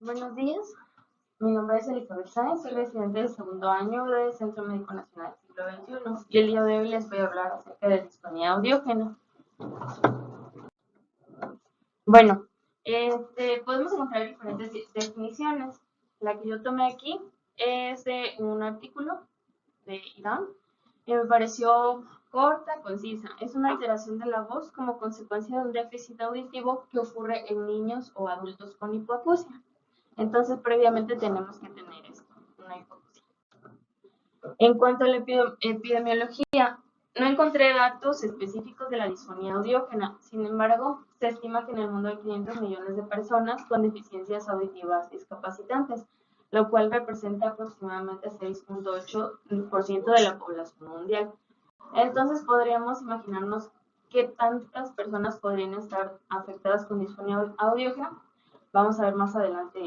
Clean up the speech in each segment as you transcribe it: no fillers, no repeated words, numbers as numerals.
Buenos días, mi nombre es Elizabeth Sáenz, soy residente del segundo año del Centro Médico Nacional del siglo XXI y el día de hoy les voy a hablar acerca de disfonía audiógena. Bueno, podemos encontrar diferentes definiciones. La que yo tomé aquí es de un artículo de Irán y me pareció corta, concisa. Es una alteración de la voz como consecuencia de un déficit auditivo que ocurre en niños o adultos con hipoacusia. Entonces, previamente tenemos que tener esto, una hipoacusia. En cuanto a la epidemiología, no encontré datos específicos de la disfonía audiógena. Sin embargo, se estima que en el mundo hay 500 millones de personas con deficiencias auditivas discapacitantes, lo cual representa aproximadamente 6.8% de la población mundial. Entonces, podríamos imaginarnos qué tantas personas podrían estar afectadas con disfonía audiógena. Vamos a ver más adelante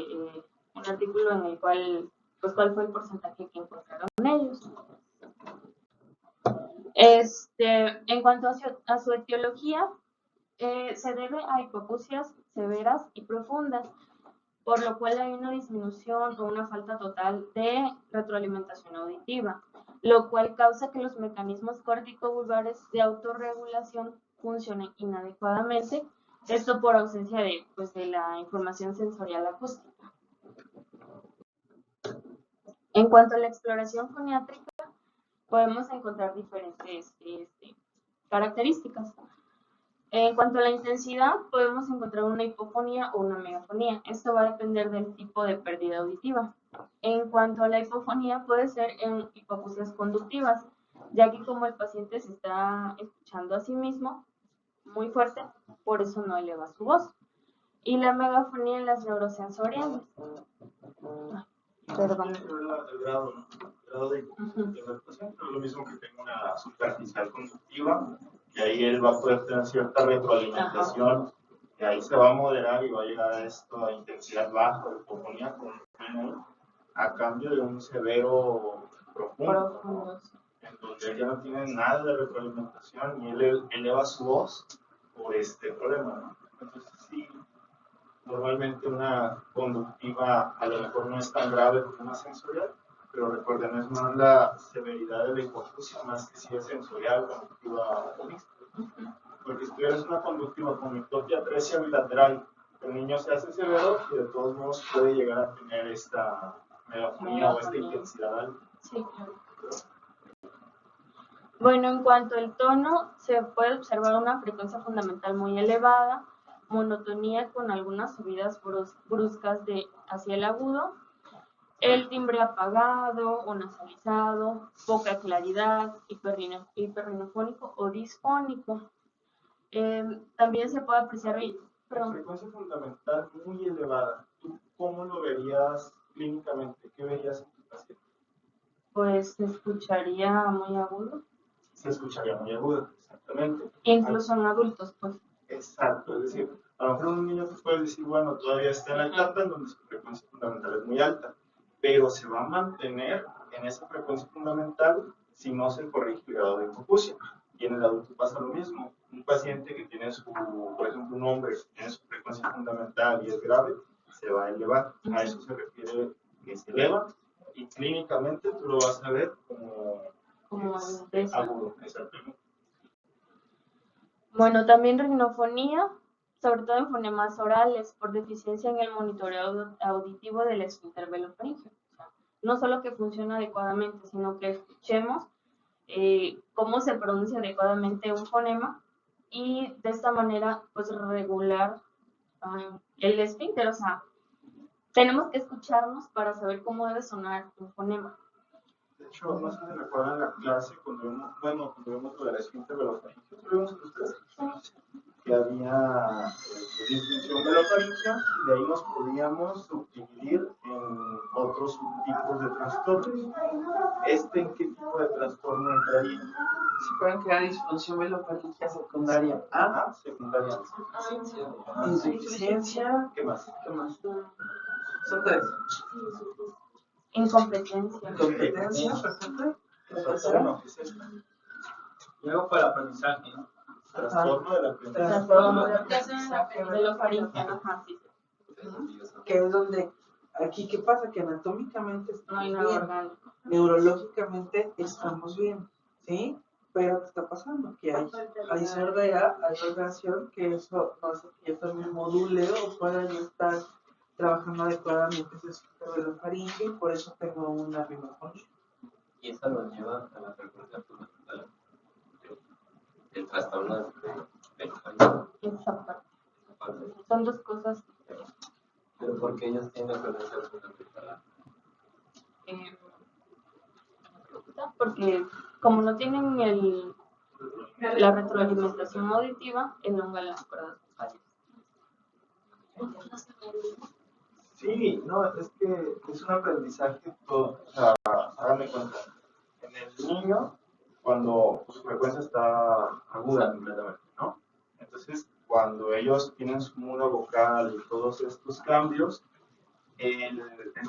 un artículo en el cual, pues, cuál fue el porcentaje que encontraron ellos. En cuanto a su etiología, se debe a hipoacusias severas y profundas, por lo cual hay una disminución o una falta total de retroalimentación auditiva, lo cual causa que los mecanismos corticovulvares de autorregulación funcionen inadecuadamente, esto por ausencia de la información sensorial acústica. En cuanto a la exploración foniátrica, podemos encontrar diferentes características. En cuanto a la intensidad, podemos encontrar una hipofonía o una megafonía. Esto va a depender del tipo de pérdida auditiva. En cuanto a la hipofonía, puede ser en hipoacusias conductivas, ya que como el paciente se está escuchando a sí mismo muy fuerte, por eso no eleva su voz. Y la megafonía en las neurosensoriales. Perdón. El grado de hipoacusia del paciente es lo mismo que tenga una superficial conductiva, y ahí él va a poder tener cierta retroalimentación, y ahí se va a moderar y va a llegar a esto a intensidad baja de hipofonía, a cambio de un severo profundo, en donde él ya no tiene nada de retroalimentación y él eleva su voz por este problema, ¿no? Entonces, sí. Normalmente una conductiva a lo mejor no es tan grave como una sensorial, pero recuerden, es más la severidad de la hipoacusia más que si es sensorial, conductiva o mixta. Porque si tuvieras una conductiva con mictopia atresia bilateral, el niño se hace severo y de todos modos puede llegar a tener esta megafonía o esta intensidad alta. Sí, claro. Bueno, en cuanto al tono, se puede observar una frecuencia fundamental muy elevada, monotonía con algunas subidas bruscas hacia el agudo, el timbre apagado o nasalizado, poca claridad, hiperrinofónico o disfónico. También se puede apreciar... Frecuencia fundamental muy elevada. ¿Tú cómo lo verías clínicamente? ¿Qué verías en tu paciente? Pues se escucharía muy agudo. Se escucharía muy agudo, exactamente. Incluso en adultos, pues. Exacto, es decir, a lo mejor un niño te puede decir, bueno, todavía está en la etapa en donde su frecuencia fundamental es muy alta, pero se va a mantener en esa frecuencia fundamental si no se corrige el grado de hipoacusia. Y en el adulto pasa lo mismo. Un paciente que tiene por ejemplo, un hombre que tiene su frecuencia fundamental y es grave, se va a elevar. A eso se refiere que se eleva, y clínicamente tú lo vas a ver como agudo, exactamente. Bueno, también rinofonía, sobre todo en fonemas orales, por deficiencia en el monitoreo auditivo del esfínter velofaríngeo. O sea, no solo que funcione adecuadamente, sino que escuchemos cómo se pronuncia adecuadamente un fonema y de esta manera, pues, regular el esfínter. O sea, tenemos que escucharnos para saber cómo debe sonar un fonema. De hecho, no sé si recuerdan la clase cuando vimos lo del esfínter velofaríngeo, tuvimos ustedes que había disfunción velofaríngea, y de ahí nos podíamos subdividir en otros subtipos de trastornos. ¿En qué tipo de trastorno entraría? Si fueran que era disfunción velofaríngea secundaria. Secundaria. Insuficiencia. ¿Qué más? Son tres. Incompetencia. Incompetencia, perfecto. Trastorno, ¿es esto? Luego para el aprendizaje, ¿no? Trastorno del aprendizaje. Trastorno de aprendizaje velofaríngeo. Ajá, sí. Que es donde, aquí, ¿qué pasa? Que anatómicamente No hay estamos nada bien, orgánico. neurológicamente estamos bien, ¿sí? Pero ¿qué está pasando? Que hay sordera, hay ordenación, que eso no hace que yo también module o pueda yo estar trabajando adecuadamente ese sector de la faringe, y por eso tengo una rinoconcha. Y eso nos lleva a la frecuencia fundamental del trastorno del sueño. Esa parte. Esa parte. Son dos cosas. Pero porque ellos tienen frecuencia fundamental. eh, Porque como no tienen la retroalimentación auditiva, elongan las cuerdas vocales. Sí, no, es que es un aprendizaje todo. O sea, háganme cuenta. En el niño, cuando su frecuencia está aguda completamente, ¿no? Entonces, cuando ellos tienen su muda vocal y todos estos cambios, el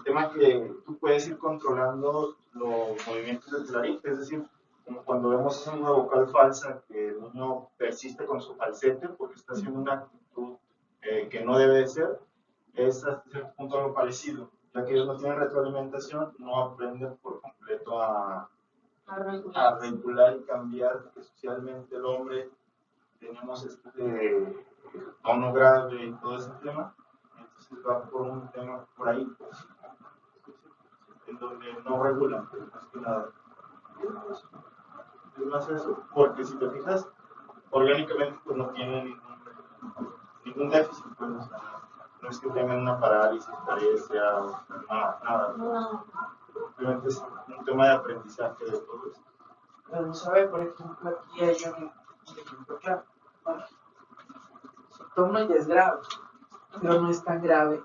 tema que tú puedes ir controlando los movimientos del laringe, es decir, como cuando vemos esa muda vocal falsa, que el niño persiste con su falsete porque está haciendo una actitud que no debe de ser, es hasta cierto punto algo parecido, ya que ellos no tienen retroalimentación, no aprenden por completo a regular y cambiar, porque socialmente el hombre tenemos este tono grave y todo ese tema, entonces va por un tema por ahí, pues, en donde no regulan, pero más que nada. Es más eso, porque si te fijas, orgánicamente pues no tienen ningún déficit, pues, o sea, no es que tengan una parálisis, paresia, o nada. No. Simplemente es un tema de aprendizaje de todo esto. Pero, ¿sabe? Por ejemplo, aquí hay un ejemplo claro. Bueno, su tono ya es grave, pero no es tan grave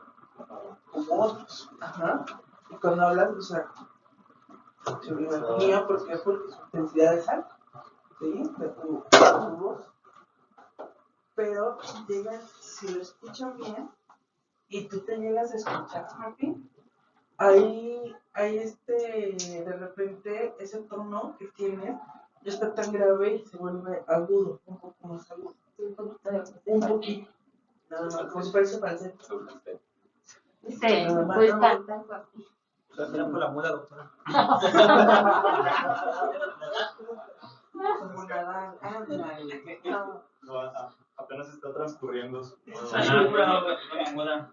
como otros. Ajá. Y cuando hablas, o sea, se me imaginía, ¿por qué? Porque su intensidad es alta, ¿sí? De tu voz. Pero llegan, si lo escuchan bien, y tú te llegas a escuchar, Martín, ahí de repente, ese tono que tienes ya está tan grave y se vuelve agudo, un poco más agudo. Un poquito. Nada más, como si fuese falsete. Sí, pues cantan así. ¿Será por la muda, doctora? Como nadar, ándale. No, apenas está transcurriendo su La muda.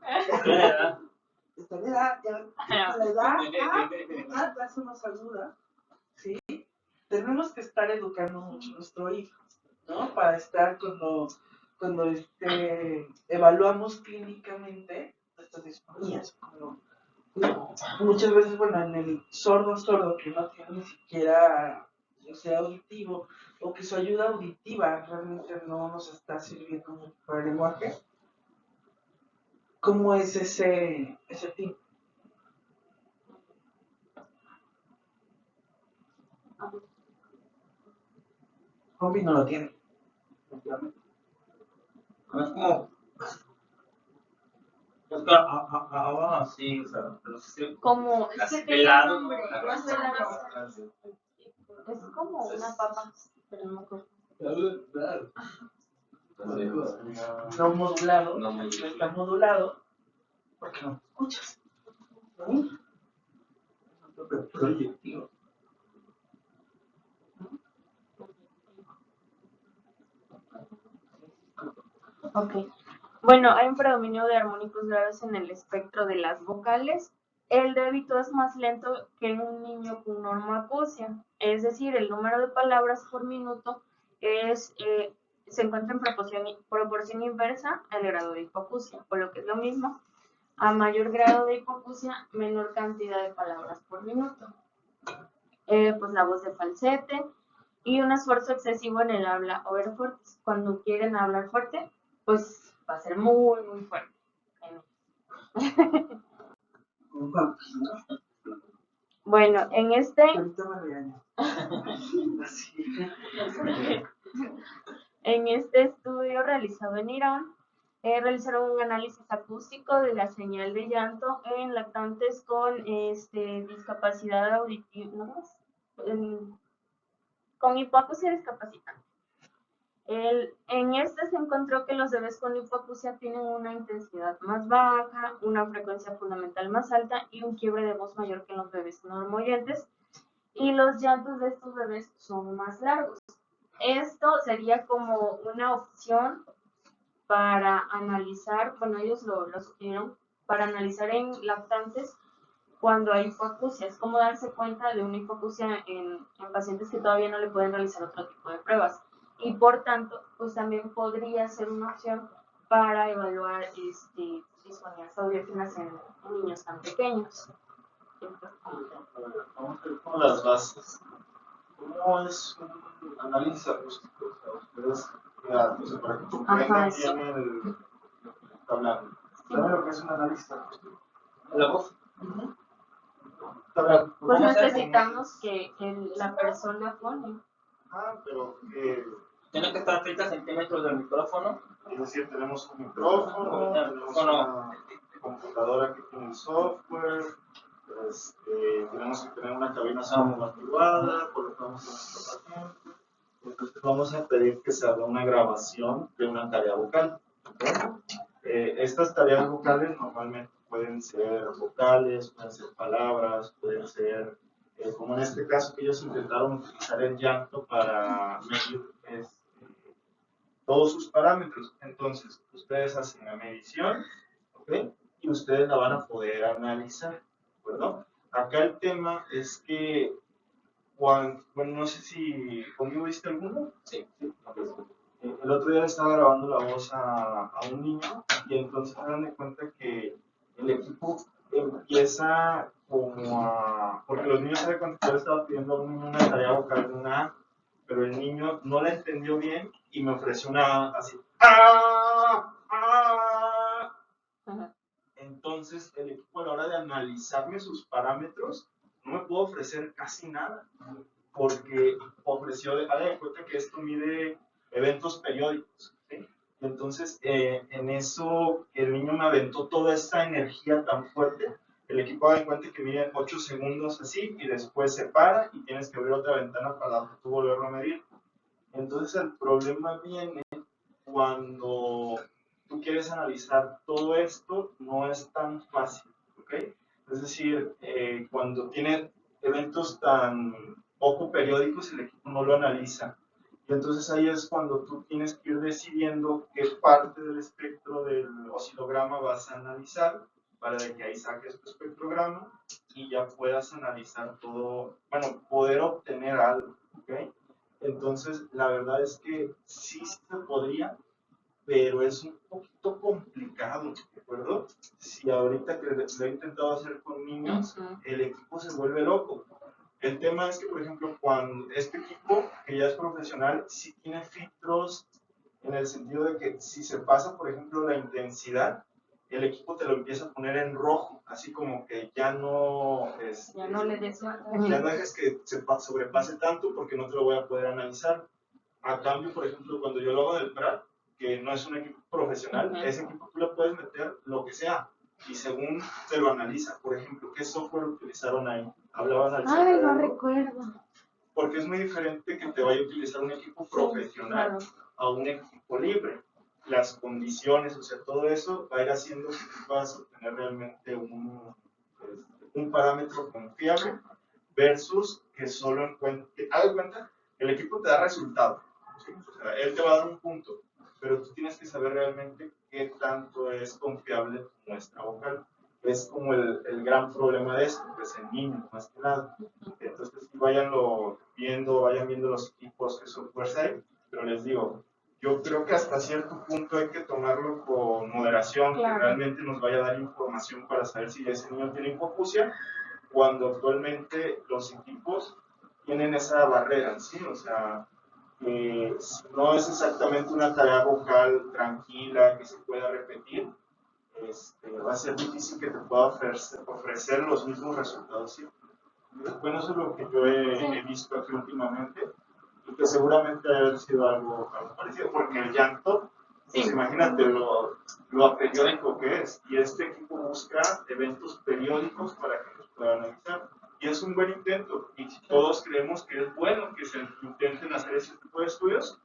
Esta edad, ya, la edad hace más aguda, ¿sí? Tenemos que estar educando mucho a nuestro hijo, ¿no? Para estar cuando evaluamos clínicamente estas disfonías. Muchas veces, bueno, en el sordo que no tiene ni siquiera, o sea, auditivo, o que su ayuda auditiva realmente no nos está sirviendo mucho para el lenguaje, ¿cómo es ese tipo? Combi no lo tiene. No es como. Es que ahora sí, o sea, pero sí. Como, es que tiene Pelado, nombre, ¿no? no sé la razón. Es como una papa, pero no me acuerdo. No modulado, No no modulado. está modulado, porque no te escuchas. ¿Sí? Proyectivo. Ok. Bueno, hay un predominio de armónicos graves en el espectro de las vocales. El débito es más lento que en un niño con normoacusia, es decir, el número de palabras por minuto se encuentra en proporción inversa al grado de hipoacusia, por lo que es lo mismo. A mayor grado de hipoacusia, menor cantidad de palabras por minuto. Pues la voz de falsete y un esfuerzo excesivo en el habla overfuertes. Cuando quieren hablar fuerte, pues va a ser muy, muy fuerte. Bueno, en este... Ahorita me regaño. En este estudio realizado en Irán, realizaron un análisis acústico de la señal de llanto en lactantes con discapacidad auditiva, ¿no? Con hipoacusia discapacitante. En este se encontró que los bebés con hipoacusia tienen una intensidad más baja, una frecuencia fundamental más alta y un quiebre de voz mayor que en los bebés normoyentes, y los llantos de estos bebés son más largos. Esto sería como una opción para analizar, bueno, ellos lo sugirieron, para analizar en lactantes cuando hay hipoacusia. Es como darse cuenta de una hipoacusia en pacientes que todavía no le pueden realizar otro tipo de pruebas. Y por tanto, pues también podría ser una opción para evaluar disfonías audiógenas en niños tan pequeños. Vamos a ver con las bases. ¿Cómo es un análisis acústico? O sea, ustedes, o sea, para que comprendan bien lo que está hablando. ¿Saben lo que es un análisis acústico? La voz. Pues necesitamos que la persona pone. Pero Tiene que estar a 30 centímetros del micrófono. es decir, tenemos un micrófono, tenemos una computadora que tiene el software, tenemos que tener una cabina amortiguada, colocamos a nuestro paciente. Entonces vamos a pedir que se haga una grabación de una tarea vocal. Estas tareas vocales normalmente pueden ser vocales, pueden ser palabras, pueden ser, como en este caso que ellos intentaron utilizar el llanto para medir todos sus parámetros. Entonces, ustedes hacen la medición, ¿ok? Y ustedes la van a poder analizar, ¿de acuerdo? Acá el tema es que, bueno, no sé si conmigo viste alguno. Sí. El otro día le estaba grabando la voz a un niño y entonces me dan de cuenta que el equipo empieza como a... Porque los niños se dan cuenta que yo le estaba pidiendo a un niño una tarea vocal de una A, pero el niño no la entendió bien y me ofreció una A así. ¡Ah! ¡Ah! Entonces el equipo a la hora de analizarme sus parámetros no me pudo ofrecer casi nada porque ofreció, hagan de cuenta que esto mide eventos periódicos, ¿sí? Entonces, en eso, el niño me aventó toda esta energía tan fuerte. El equipo da cuenta que mide 8 segundos así y después se para y tienes que abrir otra ventana para tú volverlo a medir. Entonces, el problema viene cuando tú quieres analizar todo esto, no es tan fácil, ¿ok? Es decir, cuando tiene eventos tan poco periódicos, el equipo no lo analiza. Y entonces ahí es cuando tú tienes que ir decidiendo qué parte del espectro del oscilograma vas a analizar para que ahí saques tu espectrograma y ya puedas analizar todo, bueno, poder obtener algo, ¿ok? Entonces, la verdad es que sí se podría, pero es un poquito complicado, ¿de acuerdo? Si ahorita que lo he intentado hacer con niños, el equipo se vuelve loco. El tema es que, por ejemplo, cuando este equipo, que ya es profesional, sí tiene filtros en el sentido de que si se pasa, por ejemplo, la intensidad, el equipo te lo empieza a poner en rojo, así como que ya no... ya no le des ya no dejes que se sobrepase tanto porque no te lo voy a poder analizar. A cambio, por ejemplo, cuando yo lo hago del PRAD, que no es un equipo profesional, ese equipo tú le puedes meter lo que sea y según te lo analiza. Por ejemplo, ¿qué software utilizaron ahí? Hablaban al Ay, no recuerdo. Porque es muy diferente que te vaya a utilizar un equipo profesional a un equipo libre. Las condiciones, o sea, todo eso va a ir haciendo que tú puedas obtener realmente un parámetro confiable versus que solo encuentre. Haz de cuenta, el equipo te da resultado. ¿Sí? O sea, él te va a dar un punto, pero tú tienes que saber realmente qué tanto es confiable tu muestra vocal. Es como el gran problema de esto, pues en niños más que nada. Entonces, vayan viendo los equipos que software hay, pero les digo, yo creo que hasta cierto punto hay que tomarlo con moderación, que realmente nos vaya a dar información para saber si ese niño tiene hipoacusia, cuando actualmente los equipos tienen esa barrera, ¿sí? O sea, no es exactamente una tarea vocal tranquila que se pueda repetir, va a ser difícil que te pueda ofrecer los mismos resultados, ¿sí? Bueno, eso es lo que yo he visto aquí últimamente y que seguramente debe haber sido algo parecido, porque el llanto, pues imagínate lo aperiódico que es, y este equipo busca eventos periódicos para que los pueda analizar. Y es un buen intento, y si todos creemos que es bueno que se intenten hacer ese tipo de estudios,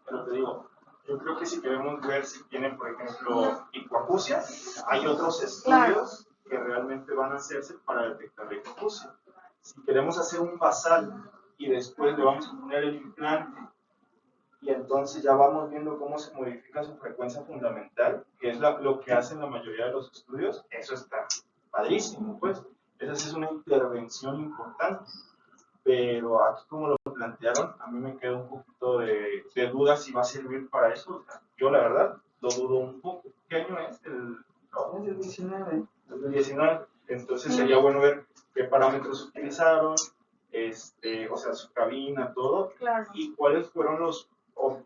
Pero te digo, yo creo que si queremos ver si tienen, por ejemplo, hipoacusia, hay otros estudios que realmente van a hacerse para detectar la hipoacusia. Si queremos hacer un basal y después le vamos a poner el implante y entonces ya vamos viendo cómo se modifica su frecuencia fundamental, que es lo que hacen la mayoría de los estudios, eso está padrísimo, pues. Esa sí es una intervención importante. Pero aquí como lo plantearon, a mí me queda un poquito de duda si va a servir para eso. O sea, yo la verdad lo dudo un poco. ¿Qué año es? Es el 19. El 19. Entonces sería bueno ver qué parámetros utilizaron, o sea, su cabina, todo, Claro. y cuáles fueron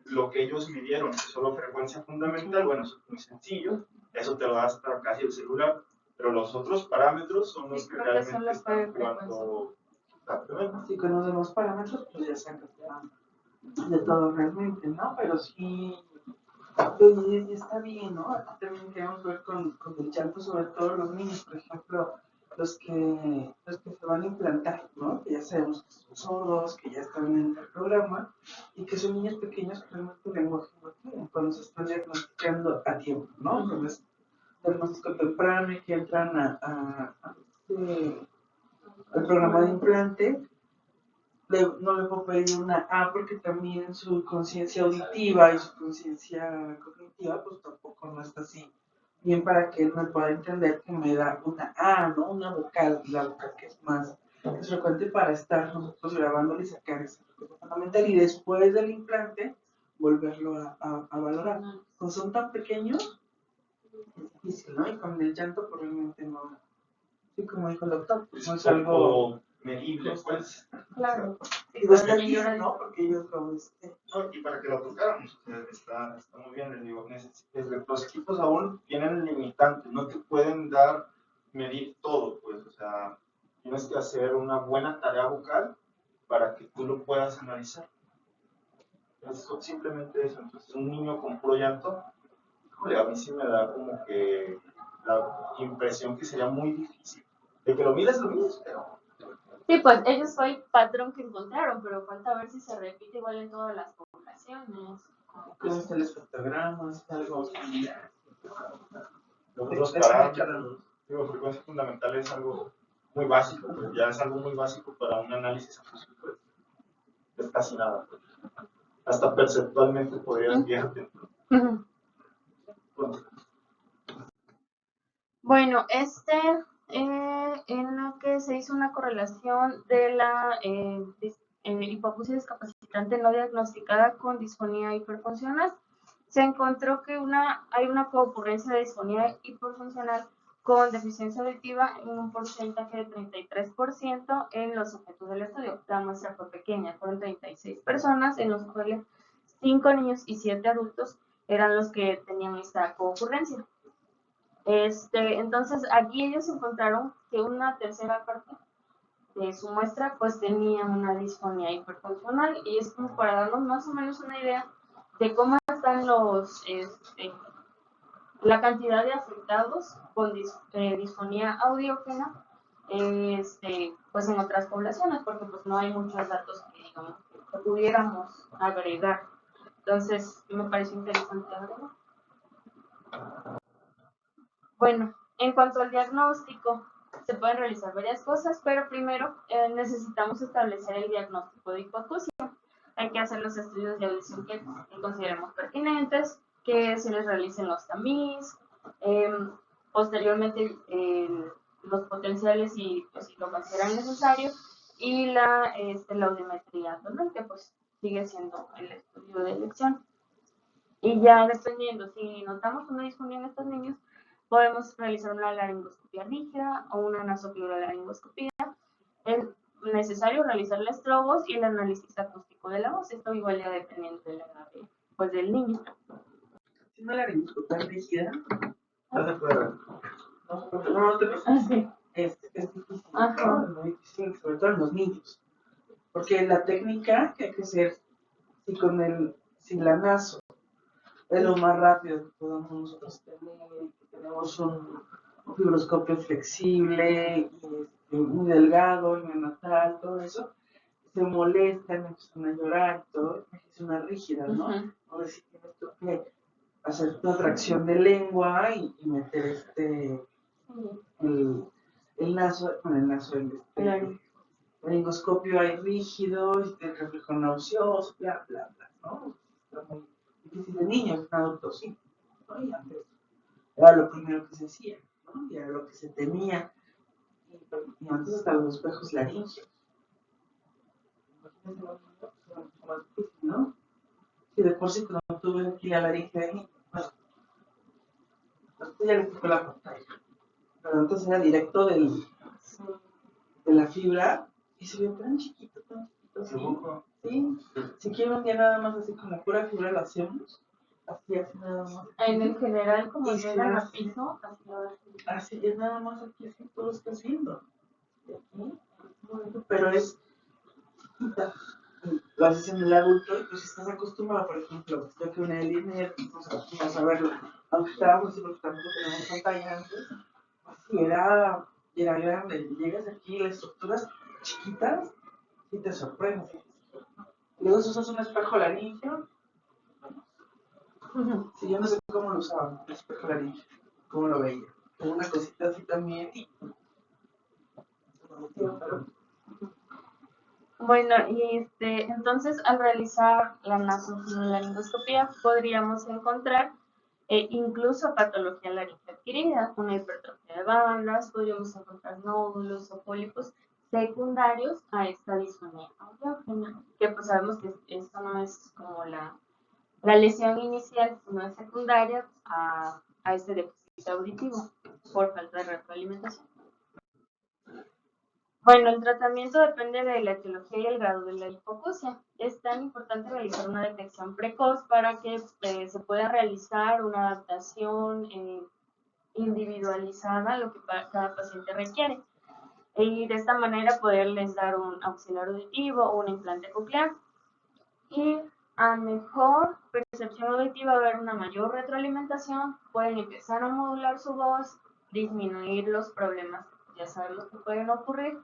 lo que ellos midieron, que solo frecuencia fundamental. Bueno, eso es muy sencillo, eso te lo da hasta casi el celular, pero los otros parámetros son los que creo que son realmente los están frecuencia. jugando. Así con los demás parámetros, pues ya sacas de todo realmente, ¿no? Pero sí, pues, está bien, ¿no? Aquí también queremos ver con el llanto, sobre todo los niños, por ejemplo, los que se van a implantar, ¿no? Que ya sabemos que son sordos, que ya están en el programa, y que son niños pequeños que realmente el lenguaje no tienen, cuando se están diagnosticando a tiempo, ¿no? Entonces, diagnóstico temprano y que entran al programa de implante, no le puedo pedir una A porque también su conciencia auditiva y su conciencia cognitiva pues tampoco no está así bien para que él me pueda entender que me da una A, ¿no? Una vocal, la vocal que es más frecuente para estar nosotros grabándole y sacar esa frecuencia fundamental y después del implante volverlo a valorar. Como son tan pequeños, es difícil, ¿no? Y con el llanto probablemente no, sí, como dijo el doctor, pues no es algo medible, pues. Claro. y no está aquí, ¿no? Porque ellos lo No, y para que lo tocáramos, está muy bien, les digo, los equipos aún tienen limitantes, no te pueden medir todo, pues, o sea, tienes que hacer una buena tarea vocal para que tú lo puedas analizar. Simplemente eso. Entonces, un niño con puro llanto, híjole, a mí sí me da como que la impresión que sería muy difícil. De que lo mides, pero... Sí, pues ellos fue el patrón que encontraron, pero falta ver si se repite igual en todas las poblaciones. ¿Cómo están los fotogramas? Algo similar. Los parámetros, digo, frecuencia fundamental es algo muy básico, pues, ya es algo muy básico para un análisis acústico, es casi nada. Pues. Hasta perceptualmente podrías guiarte. Bueno, en lo que se hizo una correlación de la hipoacusia discapacitante no diagnosticada con disfonía hiperfuncional, se encontró que hay una concurrencia de disfonía hiperfuncional con deficiencia auditiva en un porcentaje de 33% en los sujetos del estudio. La muestra fue pequeña, fueron 36 personas, en los cuales 5 niños y 7 adultos eran los que tenían esta concurrencia. Entonces, aquí ellos encontraron que una tercera parte de su muestra pues tenía una disfonía hiperfuncional y es como para darnos más o menos una idea de cómo están la cantidad de afectados con disfonía audiógena pues en otras poblaciones, porque pues no hay muchos datos que digamos que pudiéramos agregar. Entonces, me pareció interesante agregar. Bueno, en cuanto al diagnóstico, se pueden realizar varias cosas, pero primero necesitamos establecer el diagnóstico de hipoacusia. Hay que hacer los estudios de audición que consideremos pertinentes, que se les realicen los tamiz, posteriormente los potenciales y pues, si lo consideran necesario, y la audiometría tonal, que pues sigue siendo el estudio de elección. Y ya dependiendo, si notamos una disfonía en estos niños, podemos realizar una laringoscopia rígida o una nasopliurolaringoscopia. Es necesario realizar el estrobos y el análisis acústico de la voz. Esto igual ya dependiendo de la edad pues, del niño. Si una laringoscopia rígida, no se puede ver. No te preocupes. Es difícil, ¿no? Es muy difícil, sobre todo en los niños. Porque la técnica que hay que hacer, si la naso es lo más rápido que podamos nosotros tener, que tenemos un fibroscopio flexible y muy delgado, el neonatal, todo eso, se molestan, empiezan a llorar y todo, es una rígida, ¿no? Ujú. O decir, tienes tú que hacer tu atracción de lengua y meter el naso, Claro. el laringoscopio ahí rígido, el reflejo nauseoso, bla, bla, bla, ¿no? Está muy difícil de niños, en adultos sí, ¿no? Y antes era lo primero que se hacía, ¿no? Y era lo que se temía. Y antes hasta los espejos laringeos. Imagínense los niños, era mucho más difícil, ¿no? Si de por sí cuando tuve aquí la laringe ahí, bueno, ya les tocó la pantalla. Pero entonces era directo de la fibra y se vio tan chiquito, así. Sí, si quieren un día nada más así con la pura fibra lo hacemos, así nada más. En el general, como Y llegan se a piso, así lo hacen. Así es nada más aquí, así tú lo estás viendo. Y aquí, pero es chiquita. Lo haces en el adulto y pues si estás acostumbrado, por ejemplo, yo que una línea, nos acostumbramos a verlo, aunque estábamos así porque tampoco teníamos pantalla antes, así era grande. Llegas aquí, las estructuras chiquitas, y te sorprendes. Luego usas un espejo laringeo. Sí, yo no sé cómo lo usaba, el espejo laringeo, cómo lo veía. Como una cosita así también y... Bueno, y entonces al realizar la nasolaringoscopía podríamos encontrar incluso patología laringe adquirida, una hipertrofia de bandas, podríamos encontrar nódulos o pólipos secundarios a esta disfonía audiógena, que pues sabemos que esto no es como la lesión inicial, sino es secundaria a este déficit auditivo por falta de retroalimentación. Bueno, el tratamiento depende de la etiología y el grado de la hipoacusia. Es tan importante realizar una detección precoz para que se pueda realizar una adaptación individualizada a lo que cada paciente requiere. Y de esta manera poderles dar un auxiliar auditivo o un implante coclear. Y a mejor percepción auditiva va a haber una mayor retroalimentación, pueden empezar a modular su voz, disminuir los problemas, ya sabemos que pueden ocurrir,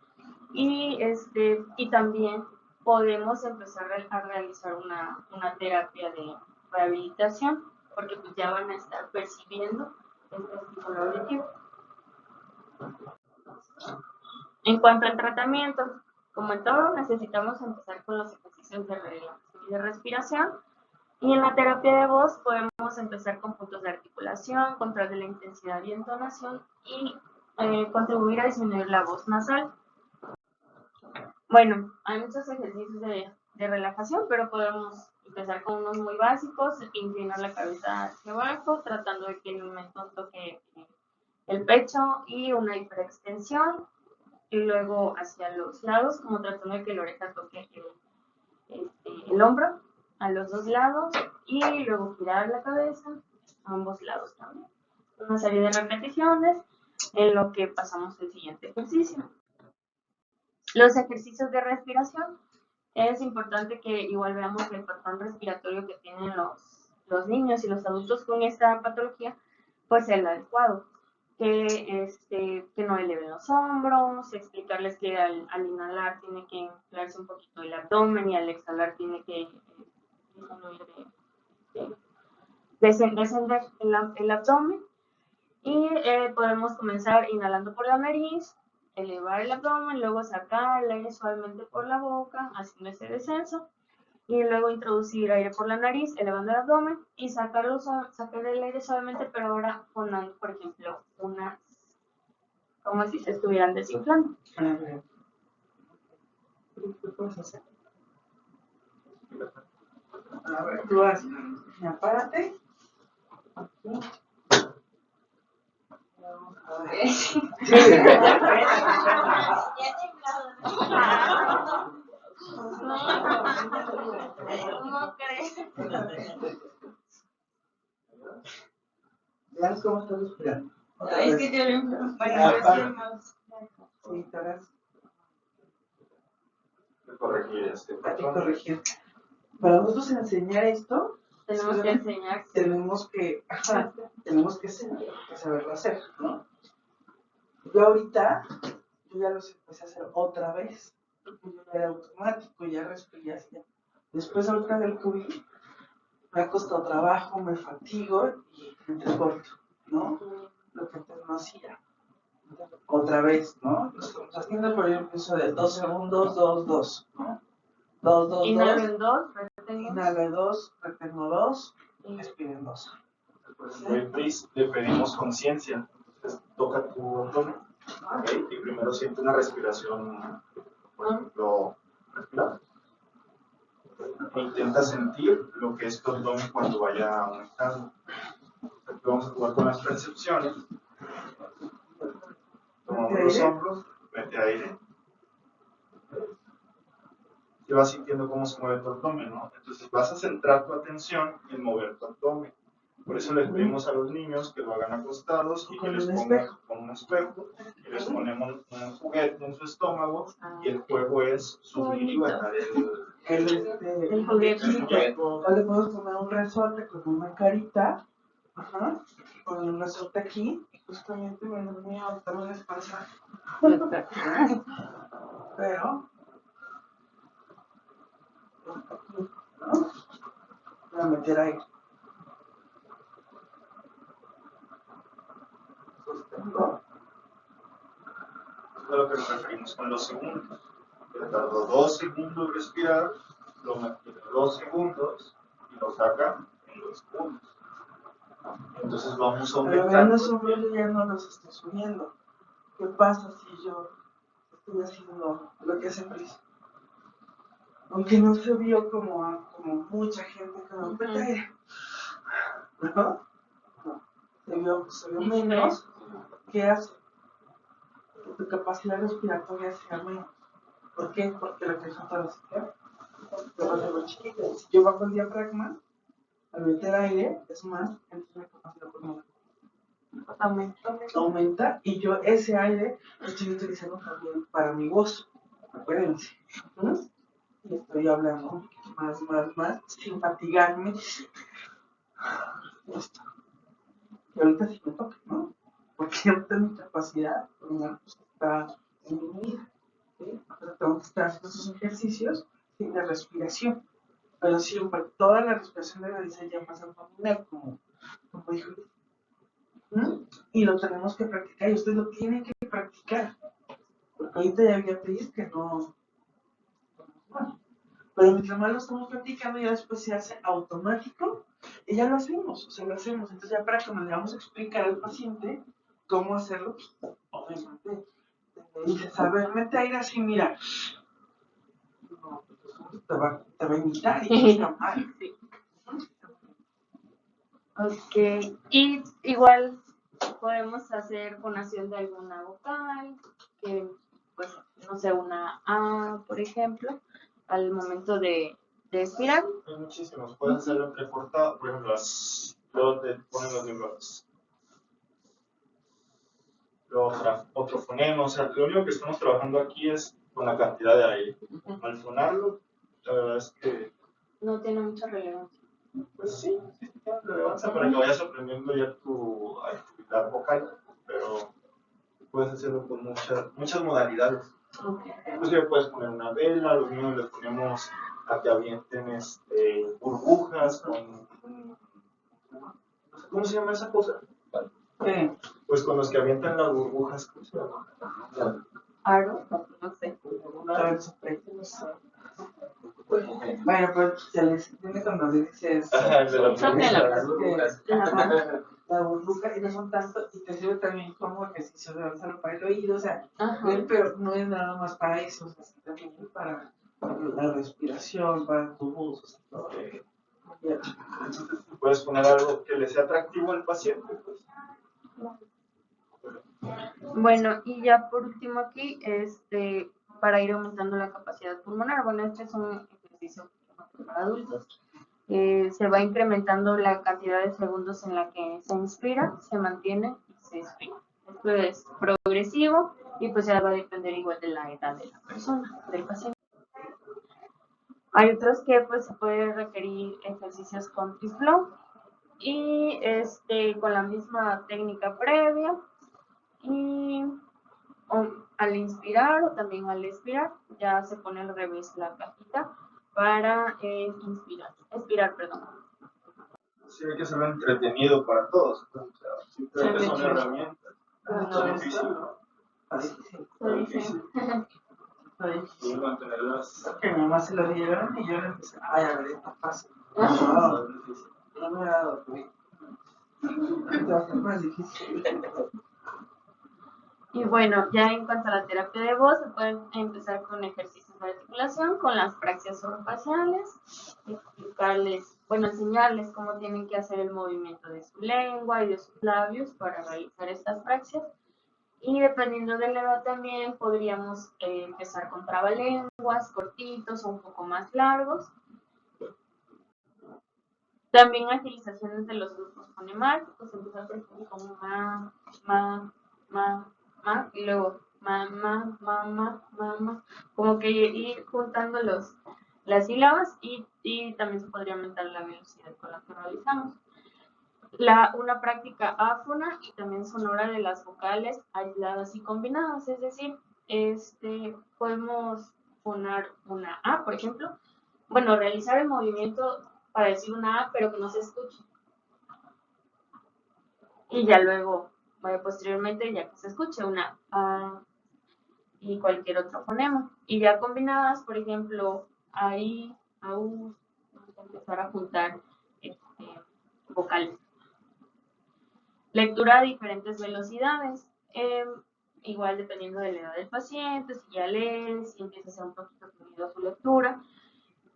y también podemos empezar a realizar una terapia de rehabilitación, porque pues ya van a estar percibiendo este estímulo auditivo. En cuanto al tratamiento, como en todo, necesitamos empezar con los ejercicios de relajación y de respiración. Y en la terapia de voz podemos empezar con puntos de articulación, control de la intensidad y entonación y contribuir a disminuir la voz nasal. Bueno, hay muchos ejercicios de relajación, pero podemos empezar con unos muy básicos, inclinar la cabeza hacia abajo, tratando de que el mentón toque el pecho y una hiperextensión, y luego hacia los lados, como tratando de que la oreja toque el hombro a los dos lados y luego girar la cabeza a ambos lados también. Una serie de repeticiones en lo que pasamos al siguiente ejercicio. Los ejercicios de respiración. Es importante que igual veamos el patrón respiratorio que tienen los niños y los adultos con esta patología, pues el adecuado. Que no eleven los hombros, explicarles que al inhalar tiene que inflarse un poquito el abdomen y al exhalar tiene que descender el abdomen. Y podemos comenzar inhalando por la nariz, elevar el abdomen, luego sacar el aire suavemente por la boca, haciendo ese descenso. Y luego introducir aire por la nariz, elevando el abdomen y sacar el aire suavemente, pero ahora fonando, por ejemplo, como si se estuvieran desinflando. A ver, ¿qué puedes hacer? A ver, tú vas, párate. Aquí. Vamos a ver. ¿Cómo crees? Vean cómo estás respirando. Es que yo lo Sí, te harás. Corregir Hay que corregir. Para nosotros enseñar esto, tenemos que enseñar. tenemos que saberlo hacer, ¿no? Yo ahorita, yo ya los empecé a hacer otra vez. pues yo era automático, ya respiré así. Después otra del COVID, me ha costado trabajo, me fatigo y me corto, ¿no? Lo que antes no hacía. Otra vez, ¿no? Lo estamos haciendo, pero yo empiezo de 2 segundos, 2, 2, ¿no? 2, 2, Inhalo 2. en 2, retengo. Inhalo en 2, retengo 2, expiro en 2. Le pedimos conciencia. Entonces, toca tu abdomen, ¿ok? Y primero siente una respiración, por ejemplo, respirar. E intenta sentir lo que es tu abdomen cuando vaya aumentando. Aquí vamos a jugar con las percepciones. Tomamos los hombros, mete aire. Y vas sintiendo cómo se mueve tu abdomen, ¿no? Entonces vas a centrar tu atención en mover tu abdomen. Por eso les pedimos a los niños que lo hagan acostados y que les pongan con un espejo y les ponemos un juguete en su estómago y el juego es subir y bajar El juguete. O le podemos poner un resorte con una carita. Ajá. Con un resorte aquí. Justamente me lo voy a botar una espalda. Pero. ¿No? Voy a meter aire. Sostengo. Eso es a lo que nos referimos con los segundos. Le tardó 2 segundos respirar, lo mantiene 2 segundos y lo saca en 2 segundos. Entonces vamos Pero vean aumentando. los hombros, yo ya no los estoy subiendo. ¿Qué pasa si yo estoy haciendo lo que hace Pris? Aunque no se vio como mucha gente que no mete aire. ¿No? No. Se vio menos. ¿Qué hace? Que tu capacidad respiratoria sea menos. ¿Por qué? Porque lo que falta es que va a ser chiquito. Si yo bajo el diafragma, al meter aire, es más, entonces la capacidad pulmonar aumenta y yo ese aire lo estoy utilizando también para mi voz. Acuérdense. Y estoy hablando más, sin fatigarme. Listo. Y ahorita sí me toca, ¿no? Porque ahorita mi capacidad pulmonar está disminuida. ¿Sí? Entonces tengo que estar haciendo esos ejercicios de respiración. Pero siempre, toda la respiración debe de ser ya más abdominal, como dijo. Y lo tenemos que practicar, y usted lo tiene que practicar. Porque ahorita ya había pedido que no. Bueno, pero mientras más lo estamos practicando, ya después se hace automático y ya lo hacemos, o sea, lo hacemos. Entonces, ya para que nos le vamos a explicar al paciente cómo hacerlo, pues, obviamente, dice, saber, mete aire así, mira. No, pues te va a imitar y no está mal. Sí. Ok, y igual podemos hacer fonación de alguna vocal, que pues, no sé, una A, por ejemplo, al momento de expirar. Hay muchísimos. Puedes hacerlo entrecortado, por ejemplo, luego te ponen los libros. Luego otro fonema, o sea, lo único que estamos trabajando aquí es con la cantidad de aire. Al fonarlo, la verdad es que No tiene mucha relevancia. pues sí tiene relevancia para que vayas aprendiendo ya tu actividad vocal, pero puedes hacerlo con muchas modalidades. Okay. Inclusive puedes poner una vela, los niños les ponemos a que avienten burbujas con, ¿cómo se llama esa cosa? Pues con los que avientan las burbujas, ¿cómo se llama? Aro, no sé. Bueno, pues se les entiende cuando dices la burbuja y no son tanto, y te sirve también como ejercicio de avanzar para el oído, o sea, pero no es nada más para eso, o sea, también para la respiración, para tu voz, o sea, todo. Entonces puedes poner algo que le sea atractivo al paciente, pues. Bueno, y ya por último aquí, para ir aumentando la capacidad pulmonar, bueno, este es un ejercicio para adultos. Se va incrementando la cantidad de segundos en la que se inspira, se mantiene y se expira. Esto es progresivo y pues ya va a depender igual de la edad de la persona, del paciente. Hay otros que pues se puede requerir ejercicios con tiflo y con la misma técnica previa y al inspirar o también al expirar. Ya se pone al revés la cajita para expirar, perdón. Sí, hay que hacerlo entretenido para todos. Entonces, simplemente son Sí. herramientas. No, Es difícil, ¿no? Está difícil. Y mantenerlas. Que mi mamá se lo dieron y yo le empecé, ay, a ver, está fácil. No, es difícil. No me ha dado, güey. Va a ser más difícil. Y bueno, ya en cuanto a la terapia de voz, se pueden empezar con ejercicios de articulación, con las praxias orofaciales, enseñarles cómo tienen que hacer el movimiento de su lengua y de sus labios para realizar estas praxias. Y dependiendo de la edad también podríamos empezar con trabalenguas, cortitos o un poco más largos. También agilizaciones de los grupos fonemáticos, empezar por ejemplo como ma, y luego ma, como que ir juntando las sílabas y también se podría aumentar la velocidad con la que realizamos. Una práctica áfona y también sonora de las vocales aisladas y combinadas, es decir, podemos fonar una A, por ejemplo, bueno, realizar el movimiento para decir una A, pero que no se escuche. Y ya luego, posteriormente, ya que se escuche una A y cualquier otro fonema. Y ya combinadas, por ejemplo, ahí, au, vamos a empezar a juntar vocales. Lectura a diferentes velocidades. Igual dependiendo de la edad del paciente, si ya lee, si empieza a ser un poquito fluido su lectura.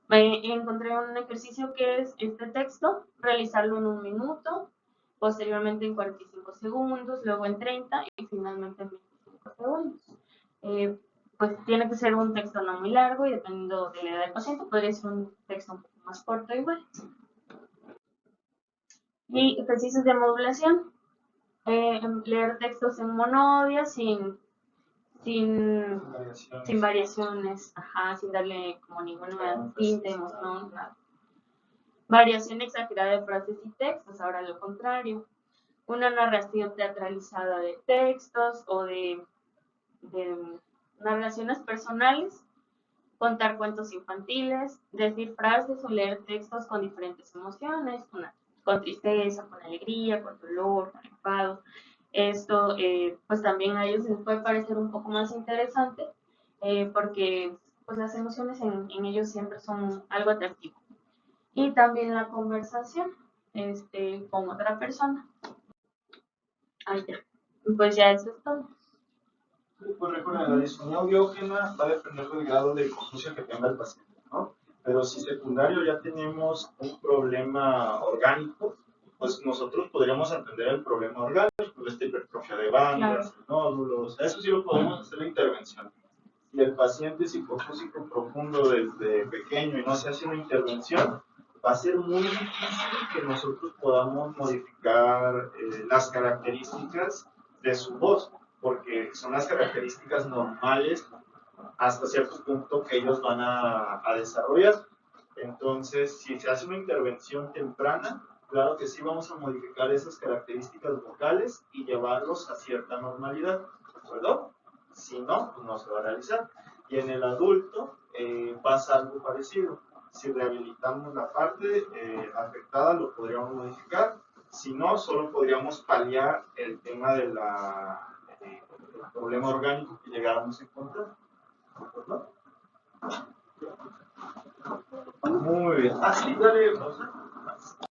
Encontré un ejercicio que es este texto, realizarlo en 1 minuto, posteriormente en 45 segundos, luego en 30 y finalmente en 25 segundos. Pues tiene que ser un texto no muy largo y dependiendo de la edad del paciente podría ser un texto un poco más corto igual. Y ejercicios de modulación. Leer textos en monodia sin variaciones, sin darle como ninguna tinte, emoción, nada. Variación exagerada de frases y textos, ahora lo contrario. Una narración teatralizada de textos o de narraciones personales, contar cuentos infantiles, decir frases o leer textos con diferentes emociones, con tristeza, con alegría, con dolor, con enfado. Esto, pues también a ellos les puede parecer un poco más interesante porque pues las emociones en ellos siempre son algo atractivo. Y también la conversación con otra persona. Ahí ya. Pues ya eso es todo. Pues recuerden, la disfonía audiógena va a depender del grado de confusión que tenga el paciente, ¿no? Pero si secundario ya tenemos un problema orgánico, pues nosotros podríamos atender el problema orgánico, esta hipertrofia de bandas, nódulos, eso sí lo podemos hacer la intervención. Si el paciente es hipofúsico profundo desde pequeño y no se hace una intervención, va a ser muy difícil que nosotros podamos modificar las características de su voz, porque son las características normales hasta cierto punto que ellos van a desarrollar. Entonces, si se hace una intervención temprana, claro que sí vamos a modificar esas características vocales y llevarlos a cierta normalidad, ¿de acuerdo? Si no, pues no se va a realizar. Y en el adulto pasa algo parecido. Si rehabilitamos la parte afectada, lo podríamos modificar. Si no, solo podríamos paliar el tema de el problema orgánico que llegáramos a encontrar. ¿No? Muy bien. Así, dale pausa.